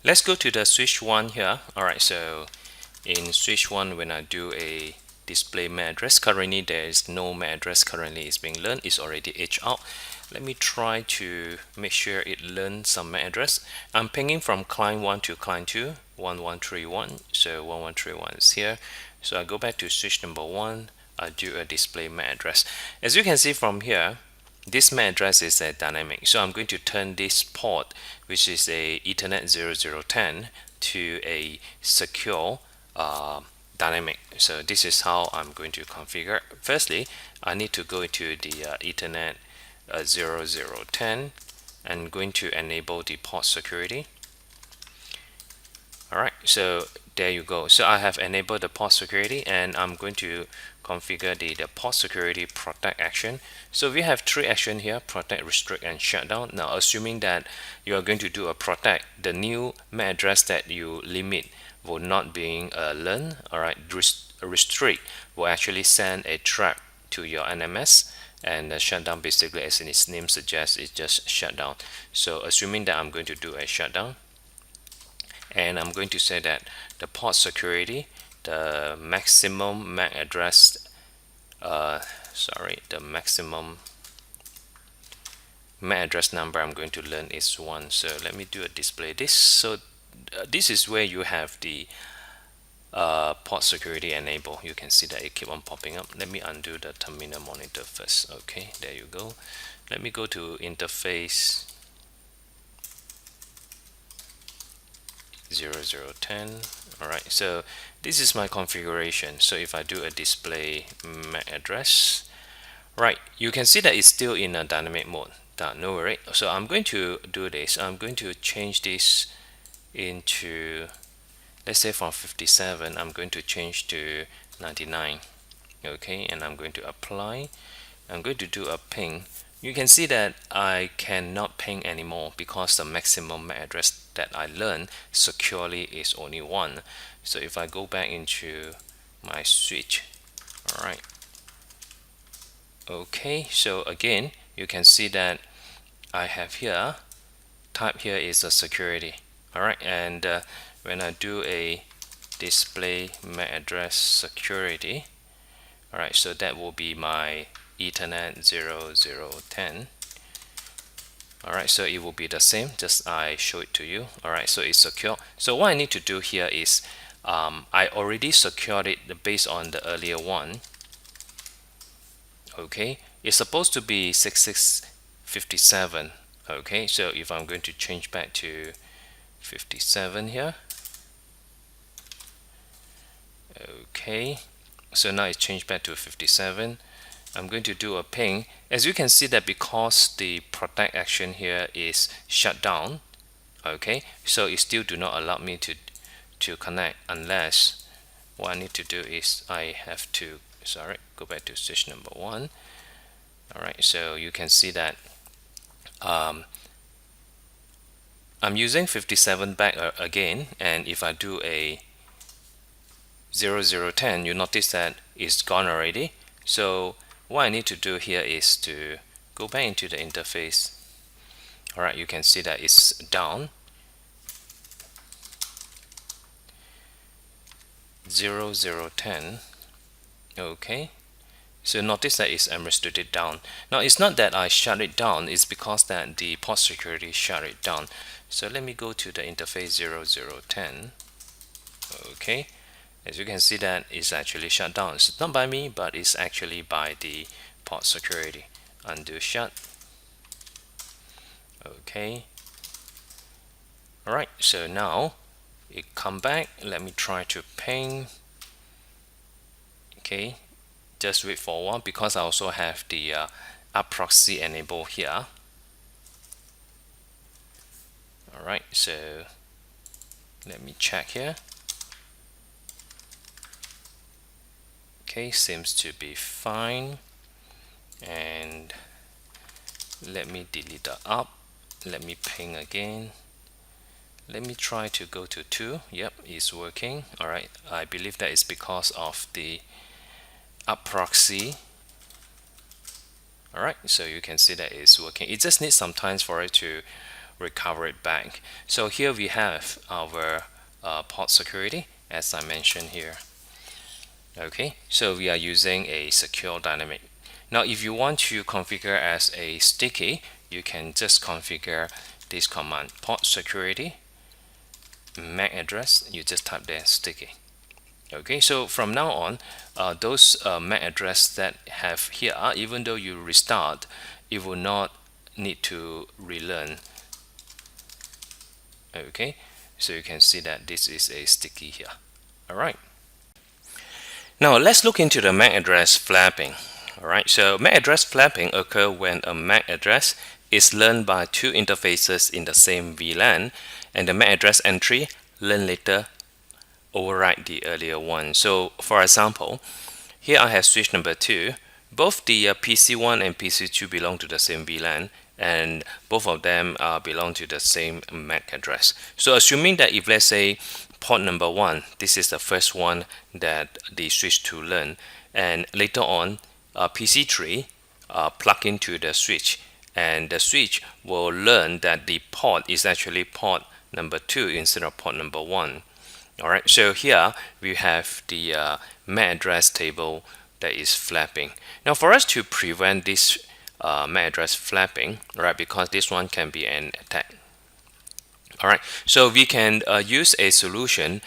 Let's go to the switch 1 here. Alright, so in switch 1, when I do a display MAC address, currently there is no MAC address currently is being learned, it's already edged out. Let me try to make sure it learns some MAC address. I'm pinging from client 1 to client 2, 1131, so 1131 is here. So I go back to switch number 1, I do a display MAC address. As you can see from here, this MAC address is a dynamic, so I'm going to turn this port, which is a Ethernet 0010, to a secure dynamic. So this is how I'm going to configure. Firstly, I need to go to the Ethernet 0010 and going to enable the port security. Alright, so there you go. So I have enabled the port security, and I'm going to configure the port security protect action. So we have three actions here: protect, restrict, and shutdown. Now, assuming that you are going to do a protect, the new MAC address that you limit will not being learned. Alright, restrict will actually send a trap to your NMS, and the shutdown, basically, as its name suggests, is just shutdown. So assuming that I'm going to do a shutdown, and I'm going to say that the port security, the maximum MAC address, the maximum MAC address number I'm going to learn is 1. So let me do a display this. So this is where you have the port security enable. You can see that it keep on popping up. Let me undo the terminal monitor first. Okay, there you go. Let me go to interface 0010. Alright, so this is my configuration. So if I do a display MAC address, right, you can see that it's still in a dynamic mode. No worry. So I'm going to do this. I'm going to change this into, let's say from 57, I'm going to change to 99. Okay, and I'm going to apply. I'm going to do a ping. You can see that I cannot ping anymore because the maximum MAC address that I learned securely is only 1. So if I go back into my switch, alright, okay, so again you can see that I have here, type here is a security. Alright, and when I do a display MAC address security, alright, so that will be my Ethernet 0010. Alright, so it will be the same, just I show it to you. Alright, so it's secure. So what I need to do here is I already secured it based on the earlier one. Okay, it's supposed to be 6657. Okay, so if I'm going to change back to 57 here, okay, so now it's changed back to 57. I'm going to do a ping. As you can see that because the protect action here is shut down, okay, so it still do not allow me to connect, unless what I need to do is I have to go back to switch number 1. Alright, so you can see that I'm using 57 back again, and if I do a 0010, you notice that it's gone already. So what I need to do here is to go back into the interface. Alright, you can see that it's down. 0010. Okay, so notice that it's unrestricted down. Now it's not that I shut it down, it's because that the port security shut it down. So let me go to the interface 0010. Okay, as you can see that it's actually shut down. It's not by me, but it's actually by the port security. Undo shut. Okay, alright, so now it come back. Let me try to ping. Okay, just wait for a while because I also have the app proxy enabled here. Alright, so let me check here. Okay, seems to be fine. And let me delete the app. Let me ping again. Let me try to go to 2. Yep, it's working. Alright, I believe that is because of the app proxy. Alright, so you can see that it's working. It just needs some time for it to recover it back. So here we have our port security, as I mentioned here. Okay, so we are using a secure dynamic. Now if you want to configure as a sticky, you can just configure this command, port security MAC address. You just type there sticky. Okay, so from now on, those MAC address that have here, even though you restart, it will not need to relearn. Okay, so you can see that this is a sticky here. All right. Now let's look into the MAC address flapping. All right, so MAC address flapping occur when a MAC address is learned by two interfaces in the same VLAN, and the MAC address entry learned later overwrite the earlier one. So for example, here I have switch number 2. Both the PC1 and PC2 belong to the same VLAN, and both of them belong to the same MAC address. So assuming that if let's say port number 1, this is the first one that the switch to learn, and later on PC3 plug into the switch, and the switch will learn that the port is actually port number 2 instead of port number 1. Alright, so here we have the MAC address table that is flapping. Now for us to prevent this MAC address flapping, right, because this one can be an attack. Alright, so we can use a solution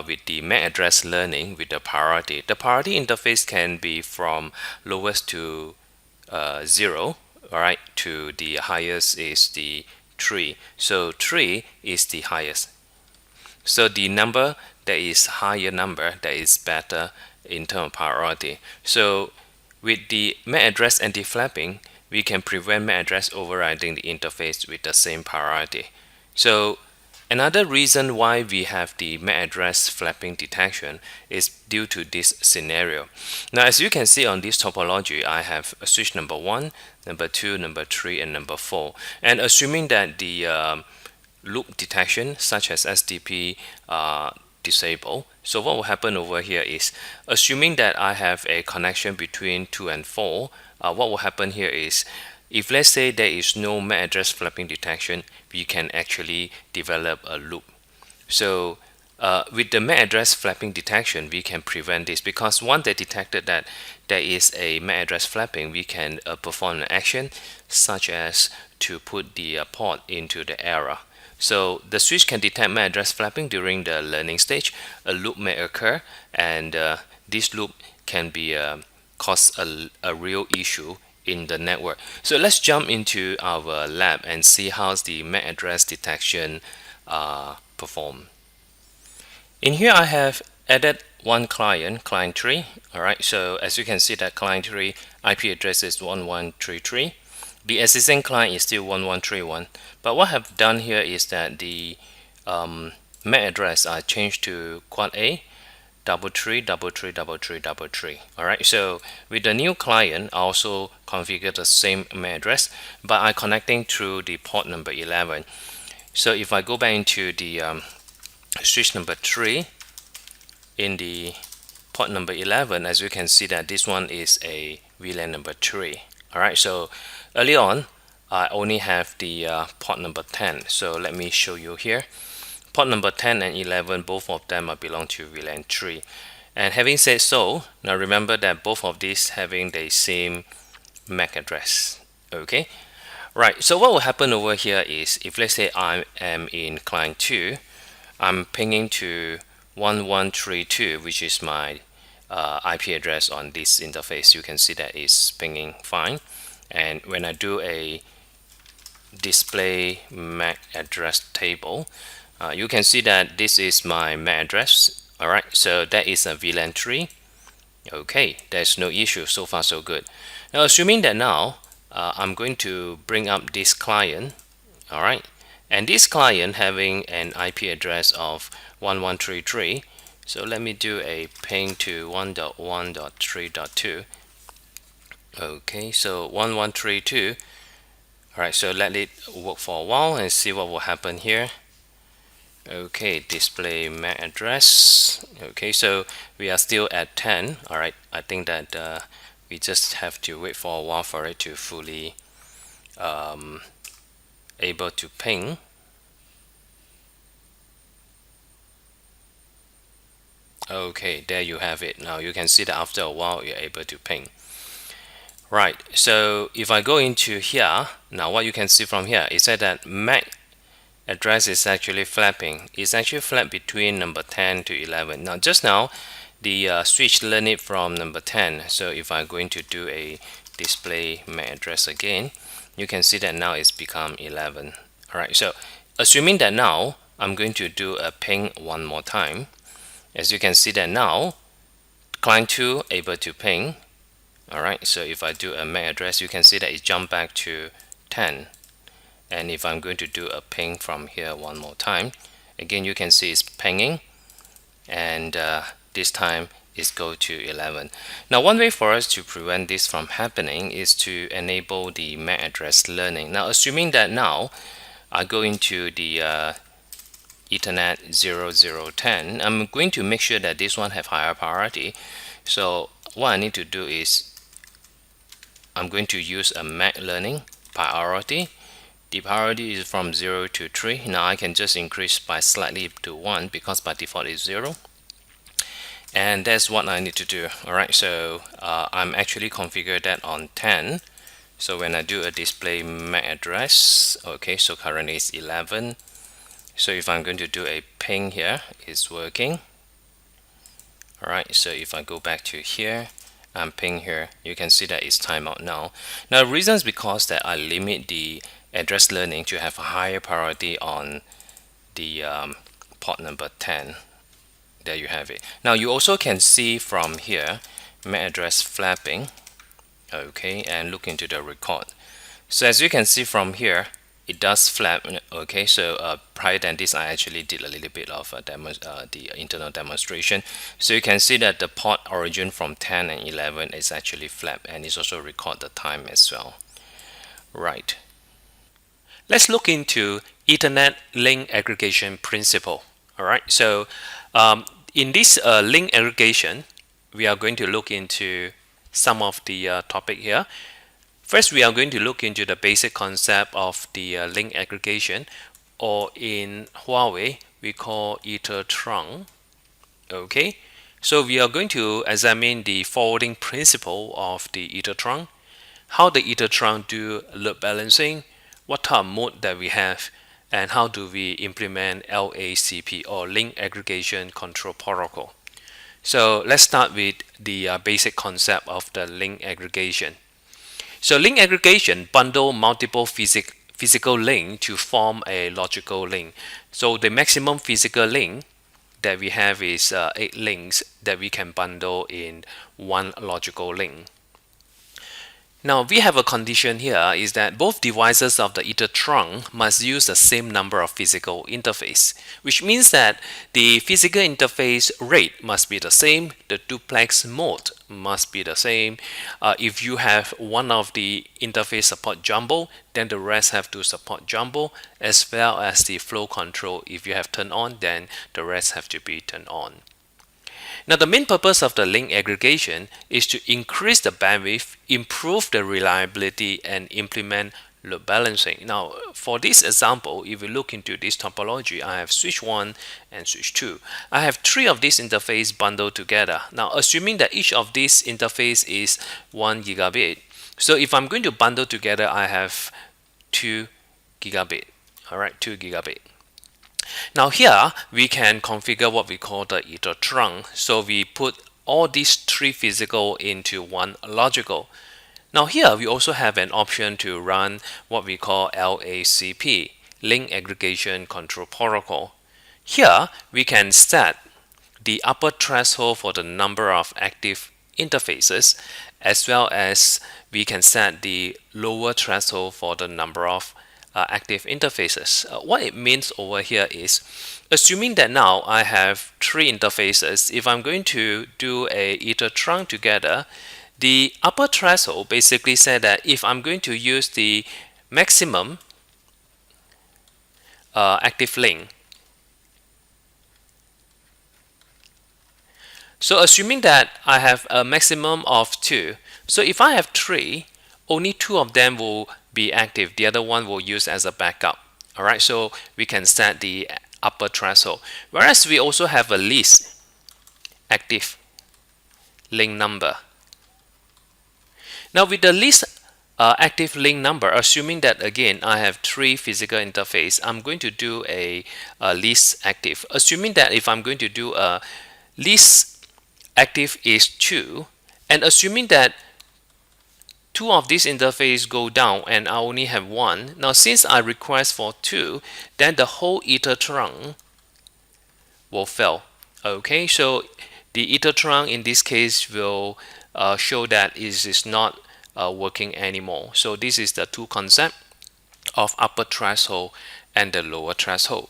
with the MAC address learning with the priority. The priority interface can be from lowest to 0, alright, to the highest is the 3. So 3 is the highest. So the number that is higher number, that is better in terms of priority. So with the MAC address anti-flapping, we can prevent MAC address overriding the interface with the same priority. So another reason why we have the MAC address flapping detection is due to this scenario. Now as you can see on this topology, I have a switch number 1, number 2, number 3, and number 4. And assuming that the loop detection such as SDP disable. So what will happen over here is, assuming that I have a connection between 2 and 4, what will happen here is, if let's say there is no MAC address flapping detection, we can actually develop a loop. So with the MAC address flapping detection, we can prevent this, because once they detected that there is a MAC address flapping, we can perform an action such as to put the port into the error. So the switch can detect MAC address flapping during the learning stage. A loop may occur, and this loop can be cause a real issue in the network. So let's jump into our lab and see how the MAC address detection perform. In here I have added one client 3. Alright, so as you can see that client 3 IP address is 1133. The existing client is still 1131, but what I've done here is that the MAC address I changed to quad A 33333333. Alright, so with the new client I also configure the same MAC address, but I'm connecting through the port number 11. So if I go back into the switch number 3 in the port number 11, as you can see that this one is a VLAN number 3. Alright, so early on I only have the port number 10, so let me show you here. Port number 10 and 11, both of them belong to VLAN 3. And having said so, now remember that both of these having the same MAC address. Okay, right, so what will happen over here is, if let's say I am in client 2, I'm pinging to 1132, which is my IP address on this interface. You can see that it's pinging fine. And when I do a display MAC address table, you can see that this is my MAC address. Alright, so that is a VLAN 3. Okay, there's no issue, so far so good. Now assuming that now I'm going to bring up this client. Alright, and this client having an IP address of 1133. So let me do a ping to 1.1.3.2. Okay, so 1132. Alright, so let it work for a while and see what will happen here. Okay, display MAC address. Okay, so we are still at 10. Alright, I think that we just have to wait for a while for it to fully able to ping. Okay, there you have it. Now you can see that after a while you're able to ping. Right, so if I go into here, now what you can see from here is that MAC address is actually flapping. It's actually flapped between number 10 to 11. Now just now the switch learned it from number 10. So if I'm going to do a display MAC address again, you can see that now it's become 11. Alright, so assuming that now I'm going to do a ping one more time, as you can see that now client 2 able to ping. Alright, so if I do a MAC address, you can see that it jumped back to 10. And if I'm going to do a ping from here one more time, again you can see it's pinging, and this time it's go to 11. Now one way for us to prevent this from happening is to enable the MAC address learning. Now assuming that now I go into the Ethernet 0010, I'm going to make sure that this one have higher priority. So what I need to do is I'm going to use a MAC learning priority. The priority is from 0 to 3. Now I can just increase by slightly to 1 because by default is 0. And that's what I need to do. Alright, so I'm actually configured that on 10. So when I do a display MAC address, okay, so currently it's 11. So if I'm going to do a ping here, it's working. Alright, so if I go back to here and ping here, you can see that it's timeout now. Now the reason is because that I limit the address learning to have a higher priority on the port number 10. There you have it. Now you also can see from here MAC address flapping, okay, and look into the record. So as you can see from here, it does flap. Okay, so prior than this I actually did a little bit of the internal demonstration. So you can see that the port origin from 10 and 11 is actually flap, and it's also record the time as well. Right, let's look into Ethernet link aggregation principle. Alright, so in this link aggregation, we are going to look into some of the topic here. First, we are going to look into the basic concept of the link aggregation, or in Huawei, we call Ether trunk. Okay, so we are going to examine the forwarding principle of the Ether trunk, how the Ether trunk do load balancing, what type of mode that we have, and how do we implement LACP, or Link Aggregation Control Protocol. So let's start with the basic concept of the link aggregation. So link aggregation bundle multiple physical link to form a logical link. So the maximum physical link that we have is 8 links that we can bundle in one logical link. Now we have a condition here is that both devices of the Ether trunk must use the same number of physical interface, which means that the physical interface rate must be the same, the duplex mode must be the same. If you have one of the interface support jumbo, then the rest have to support jumbo, as well as the flow control. If you have turned on, then the rest have to be turned on. Now the main purpose of the link aggregation is to increase the bandwidth, improve the reliability, and implement load balancing. Now for this example, if we look into this topology, I have switch 1 and switch 2. I have 3 of these interface bundled together. Now assuming that each of these interface is 1 gigabit, so if I'm going to bundle together, I have 2 gigabit. Alright, 2 gigabit. Now here we can configure what we call the Ether trunk. So we put all these 3 physical into one logical. Now here we also have an option to run what we call LACP, Link Aggregation Control Protocol. Here we can set the upper threshold for the number of active interfaces, as well as we can set the lower threshold for the number of active interfaces. What it means over here is, assuming that now I have 3 interfaces, if I'm going to do a Ether trunk together, the upper threshold basically said that if I'm going to use the maximum active link, so assuming that I have a maximum of 2, so if I have 3, only 2 of them will be active, the other one will use as a backup. Alright, so we can set the upper threshold. Whereas we also have a list. active link number. Now with the least active link number, assuming that again I have 3 physical interface, I'm going to do a least active. Assuming that if I'm going to do a least active is 2, and assuming that 2 of these interface go down and I only have 1. Now since I request for 2, then the whole ether trunk will fail. Okay, so the ether trunk in this case will show that it is not working anymore. So this is the two concept of upper threshold and the lower threshold.